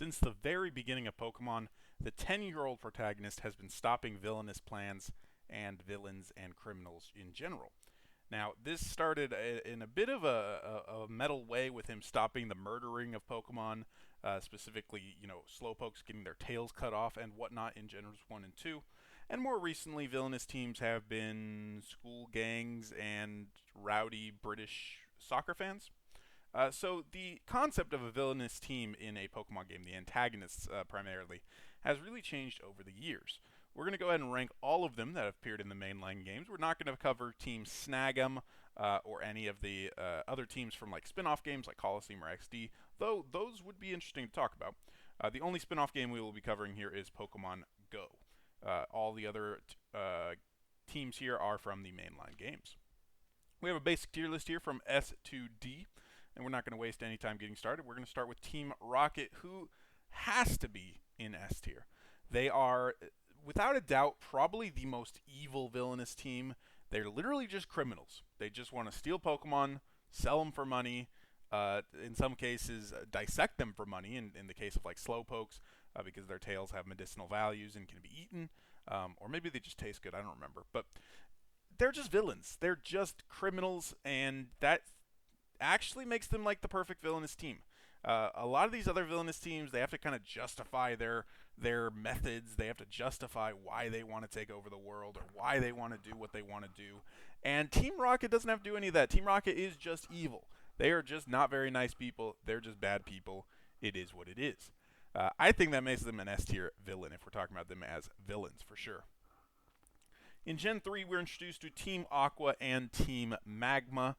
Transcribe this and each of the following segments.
Since the very beginning of Pokemon, the 10-year-old protagonist has been stopping villainous plans and villains and criminals in general. Now, this started in a bit of a metal way with him stopping the murdering of Pokemon, specifically, Slowpokes getting their tails cut off and whatnot in Gens 1 and 2. And more recently, villainous teams have been school gangs and rowdy British soccer fans. So the concept of a villainous team in a Pokemon game, the antagonists primarily, has really changed over the years. We're going to go ahead and rank all of them that have appeared in the mainline games. We're not going to cover Team Snag'em or any of the other teams from like spin-off games like Coliseum or XD, though those would be interesting to talk about. The only spin-off game we will be covering here is Pokemon Go. All the other teams here are from the mainline games. We have a basic tier list here from S to D, and we're not going to waste any time getting started. We're going to start with Team Rocket, who has to be in S tier. They are, without a doubt, probably the most evil villainous team. They're literally just criminals. They just want to steal Pokemon, sell them for money, in some cases dissect them for money, in the case of like Slowpokes, because their tails have medicinal values and can be eaten, or maybe they just taste good, I don't remember. But they're just villains. They're just criminals, and that actually makes them like the perfect villainous team. A lot of these other villainous teams, they have to kind of justify their methods. They have to justify why they want to take over the world or why they want to do what they want to do. And Team Rocket doesn't have to do any of that. Team Rocket is just evil. They are just not very nice people. They're just bad people. It is what it is. I think that makes them an S tier villain if we're talking about them as villains for sure. In Gen 3, we're introduced to Team Aqua and Team Magma.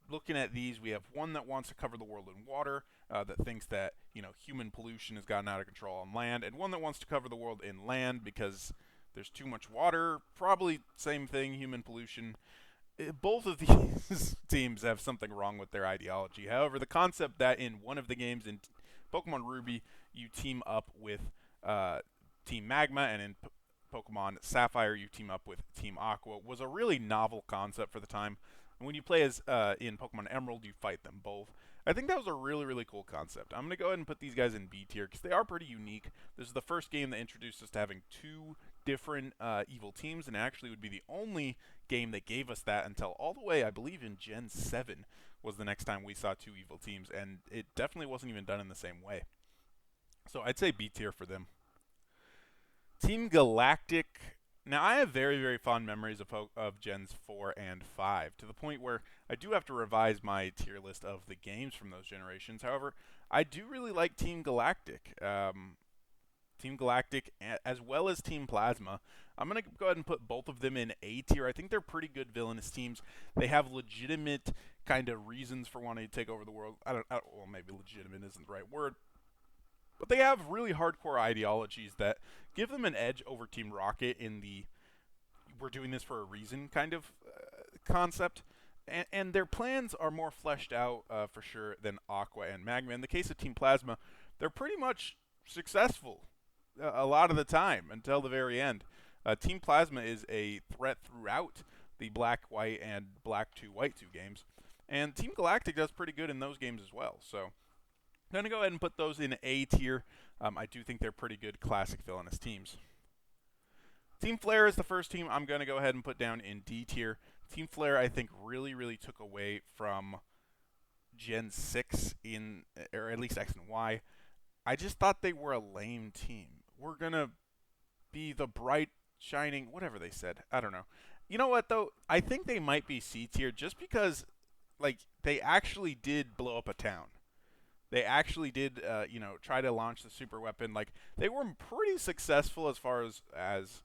Looking at these, we have one that wants to cover the world in water, that thinks that human pollution has gotten out of control on land, and one that wants to cover the world in land because there's too much water. Probably same thing, human pollution. Both of these teams have something wrong with their ideology. However, the concept that in one of the games in Pokemon Ruby you team up with Team Magma, and in Pokemon Sapphire you team up with Team Aqua was a really novel concept for the time. And when you play as in Pokemon Emerald, you fight them both. I think that was a really, really cool concept. I'm going to go ahead and put these guys in B tier because they are pretty unique. This is the first game that introduced us to having two different evil teams, and it actually would be the only game that gave us that until all the way, I believe, in Gen 7 was the next time we saw two evil teams, and it definitely wasn't even done in the same way. So I'd say B tier for them. Team Galactic. Now, I have very, very fond memories of Gens 4 and 5, to the point where I do have to revise my tier list of the games from those generations. However, I do really like Team Galactic. Team Galactic, as well as Team Plasma. I'm going to go ahead and put both of them in A tier. I think they're pretty good villainous teams. They have legitimate kind of reasons for wanting to take over the world. Well, maybe legitimate isn't the right word. But they have really hardcore ideologies that give them an edge over Team Rocket in the we're doing this for a reason kind of concept. And their plans are more fleshed out for sure than Aqua and Magma. In the case of Team Plasma, they're pretty much successful a lot of the time until the very end. Team Plasma is a threat throughout the Black, White, and Black 2, White 2 games. And Team Galactic does pretty good in those games as well. So I'm going to go ahead and put those in A tier. I do think they're pretty good classic villainous teams. Team Flare is the first team I'm going to go ahead and put down in D tier. Team Flare, I think, really, really took away from Gen 6, or at least X and Y. I just thought they were a lame team. We're going to be the bright, shining, whatever they said. I don't know. You know what, though? I think they might be C tier just because, they actually did blow up a town. They actually did, try to launch the super weapon. They were pretty successful as far as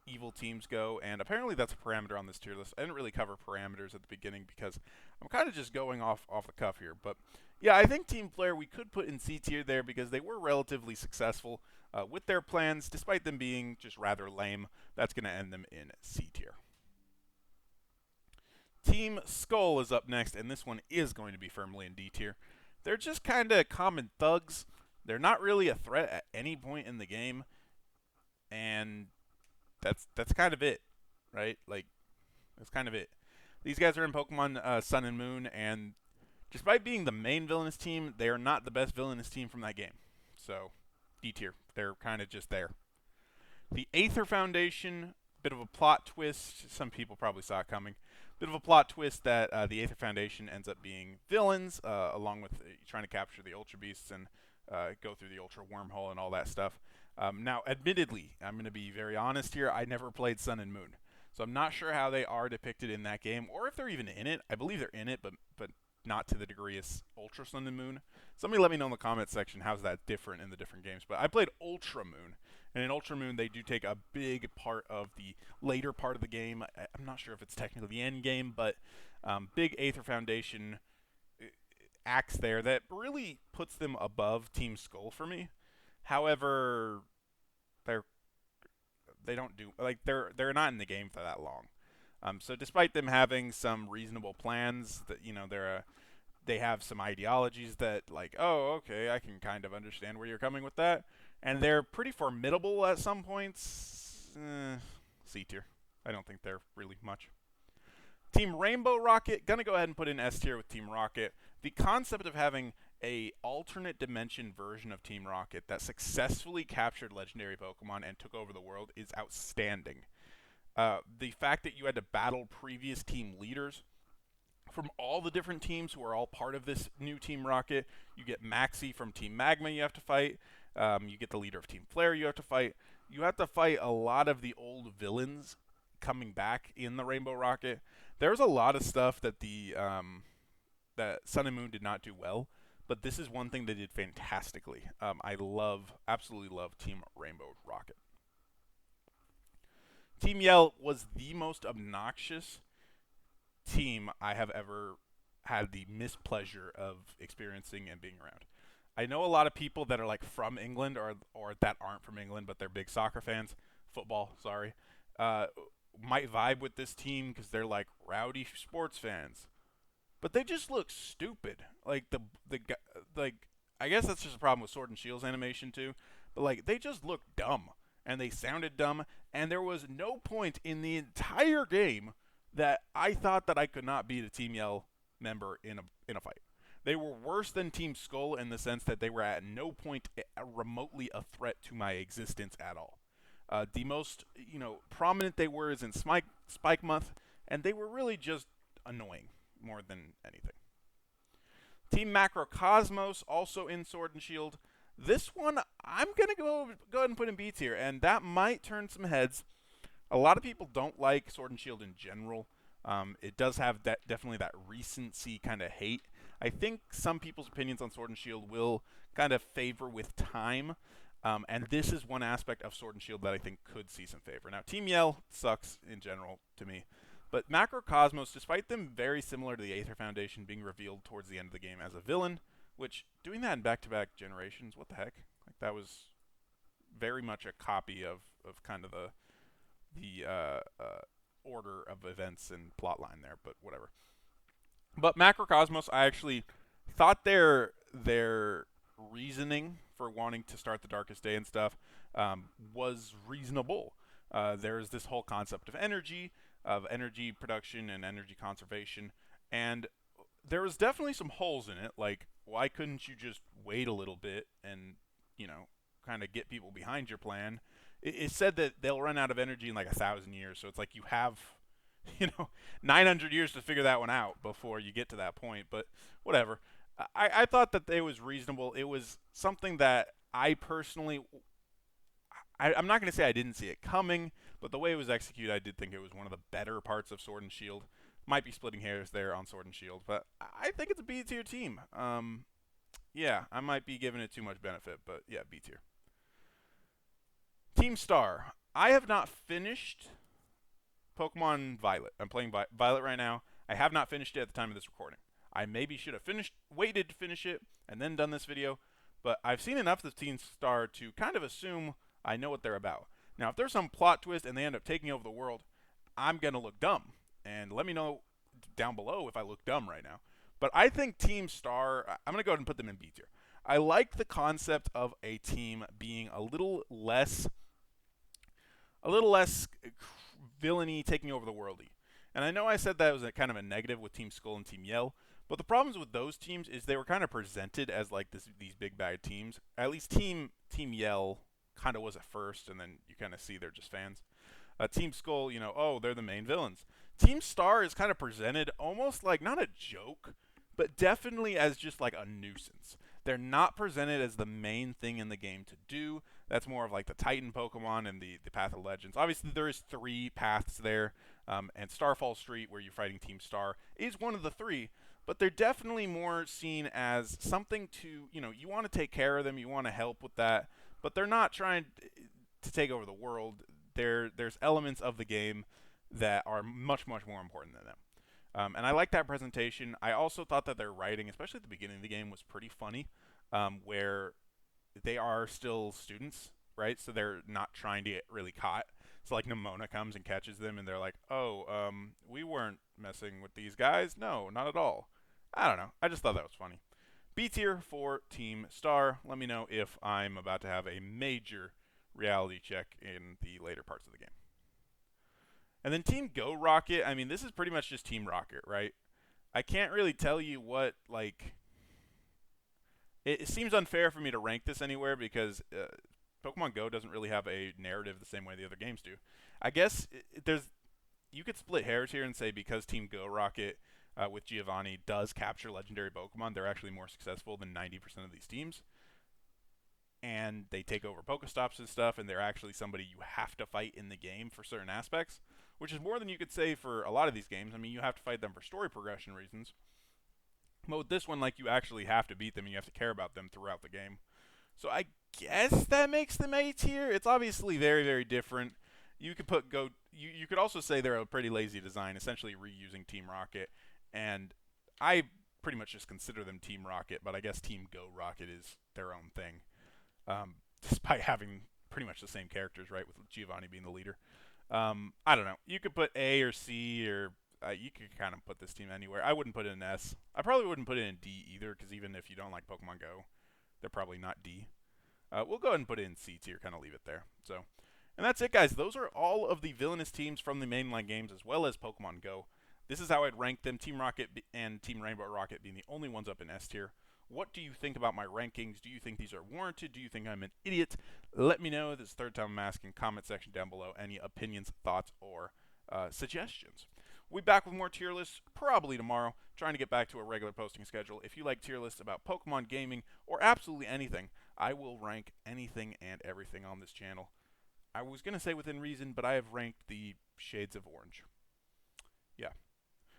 evil teams go, and apparently that's a parameter on this tier list. I didn't really cover parameters at the beginning because I'm kind of just going off the cuff here. But yeah, I think Team Flare we could put in C tier there because they were relatively successful with their plans, despite them being just rather lame. That's going to end them in C tier. Team Skull is up next, and this one is going to be firmly in D tier. They're just kind of common thugs. They're not really a threat at any point in the game, and that's kind of it, right? That's kind of it. These guys are in Pokemon Sun and Moon, and despite being the main villainous team, they are not the best villainous team from that game. So D tier. They're kind of just there. The Aether Foundation, bit of a plot twist. Some people probably saw it coming. Bit of a plot twist that the Aether Foundation ends up being villains, along with trying to capture the Ultra Beasts and go through the Ultra Wormhole and all that stuff. Now, admittedly, I'm going to be very honest here. I never played Sun and Moon, so I'm not sure how they are depicted in that game, or if they're even in it. I believe they're in it, but not to the degree as Ultra Sun and Moon. Somebody let me know in the comments section how's that different in the different games. But I played Ultra Moon, and in Ultra Moon they do take a big part of the later part of the game. I'm not sure if it's technically the end game, but big Aether Foundation acts there that really puts them above Team Skull for me. However, they don't do like they're not in the game for that long. So despite them having some reasonable plans, that they have some ideologies that like, oh, okay, I can kind of understand where you're coming with that, and they're pretty formidable at some points. C tier. I don't think they're really much. Team Rainbow Rocket, gonna go ahead and put in S tier with Team Rocket. The concept of having a alternate dimension version of Team Rocket that successfully captured legendary Pokemon and took over the world is outstanding. The fact that you had to battle previous team leaders from all the different teams who are all part of this new Team Rocket. You get Maxie from Team Magma you have to fight. You get the leader of Team Flare you have to fight. You have to fight a lot of the old villains coming back in the Rainbow Rocket. There's a lot of stuff that that Sun and Moon did not do well, but this is one thing they did fantastically. I absolutely love Team Rainbow Rocket. Team Yell was the most obnoxious team I have ever had the mispleasure of experiencing and being around. I know a lot of people that are like from England or that aren't from England, but they're big soccer fans, football, sorry, might vibe with this team because they're like rowdy sports fans. But they just look stupid. Like I guess that's just a problem with Sword and Shield's animation too. But like they just look dumb and they sounded dumb, and there was no point in the entire game that I thought that I could not beat a Team Yell member in a fight. They were worse than Team Skull in the sense that they were at no point remotely a threat to my existence at all. The most prominent they were is in Spike Month, and they were really just annoying more than anything. Team Macrocosmos, also in Sword and Shield. This one, I'm going to go ahead and put in B tier, and that might turn some heads. A lot of people don't like Sword and Shield in general. It does have definitely that recency kind of hate. I think some people's opinions on Sword and Shield will kind of favor with time, and this is one aspect of Sword and Shield that I think could see some favor. Now, Team Yell sucks in general to me, but Macrocosmos, despite them very similar to the Aether Foundation being revealed towards the end of the game as a villain, which doing that in back-to-back generations, what the heck? Like that was very much a copy of kind of the order of events and plotline there, but whatever. But Macrocosmos, I actually thought their reasoning for wanting to start the Darkest Day and stuff was reasonable. There's this whole concept of energy production and energy conservation, and there was definitely some holes in it. Like, why couldn't you just wait a little bit and kind of get people behind your plan? It said that they'll run out of energy in like 1,000 years, so it's like you have 900 years to figure that one out before you get to that point. But whatever. I thought that it was reasonable. It was something that I personally, I'm not going to say I didn't see it coming, but the way it was executed, I did think it was one of the better parts of Sword and Shield. Might be splitting hairs there on Sword and Shield, but I think it's a B tier team. Yeah, I might be giving it too much benefit, but yeah, B tier. Team Star. I have not finished Pokemon Violet. I'm playing Violet right now. I have not finished it at the time of this recording. I maybe should have waited to finish it and then done this video, but I've seen enough of Team Star to kind of assume I know what they're about. Now, if there's some plot twist and they end up taking over the world, I'm going to look dumb. And let me know down below if I look dumb right now. But I think Team Star, I'm going to go ahead and put them in B tier. I like the concept of a team being a little less villainy, taking over the worldy. And I know I said that was kind of a negative with Team Skull and Team Yell, But the problems with those teams is they were kind of presented as like these big bad teams. At least Team Yell kind of was at first, and then you kind of see they're just fans. Team Skull, oh, they're the main villains. Team Star is kind of presented almost like not a joke, but definitely as just like a nuisance. They're not presented as the main thing in the game to do. That's more of like the Titan Pokemon and the Path of Legends. Obviously, there is 3 paths there, and Starfall Street, where you're fighting Team Star, is one of the 3. But they're definitely more seen as something to, you want to take care of them, you want to help with that, but they're not trying to take over the world. There's elements of the game that are much, much more important than them. And I like that presentation. I also thought that their writing, especially at the beginning of the game, was pretty funny, where they are still students, right? So they're not trying to get really caught. So like Nimona comes and catches them, and they're like, "Oh, we weren't messing with these guys. No, not at all." I don't know. I just thought that was funny. B tier for Team Star. Let me know if I'm about to have a major reality check in the later parts of the game. And then Team Go Rocket, I mean, this is pretty much just Team Rocket, right? I can't really tell you what, like... It seems unfair for me to rank this anywhere because Pokemon Go doesn't really have a narrative the same way the other games do. I guess you could split hairs here and say because Team Go Rocket with Giovanni does capture legendary Pokemon, they're actually more successful than 90% of these teams. And they take over Pokestops and stuff, and they're actually somebody you have to fight in the game for certain aspects, which is more than you could say for a lot of these games. I mean, you have to fight them for story progression reasons. But with this one, like, you actually have to beat them, and you have to care about them throughout the game. So I guess that makes them A tier. It's obviously very, very different. You could put Go. You could also say they're a pretty lazy design, essentially reusing Team Rocket, and I pretty much just consider them Team Rocket, but I guess Team Go Rocket is their own thing. Despite having pretty much the same characters, right, with Giovanni being the leader. I don't know. You could put A or C, or you could kind of put this team anywhere. I wouldn't put it in S. I probably wouldn't put it in D either, because even if you don't like Pokemon Go, they're probably not D. We'll go ahead and put it in C tier, kind of leave it there. So, and that's it, guys. Those are all of the villainous teams from the mainline games, as well as Pokemon Go. This is how I'd rank them, Team Rocket and Team Rainbow Rocket being the only ones up in S tier. What do you think about my rankings? Do you think these are warranted? Do you think I'm an idiot? Let me know. This is the third time I'm asking. Comment section down below. Any opinions, thoughts, or suggestions. We'll be back with more tier lists probably tomorrow. Trying to get back to a regular posting schedule. If you like tier lists about Pokemon gaming or absolutely anything, I will rank anything and everything on this channel. I was going to say within reason, but I have ranked the shades of orange. Yeah.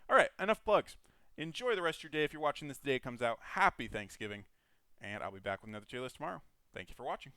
All right, enough plugs. Enjoy the rest of your day. If you're watching this the day it comes out, happy Thanksgiving. And I'll be back with another tier list tomorrow. Thank you for watching.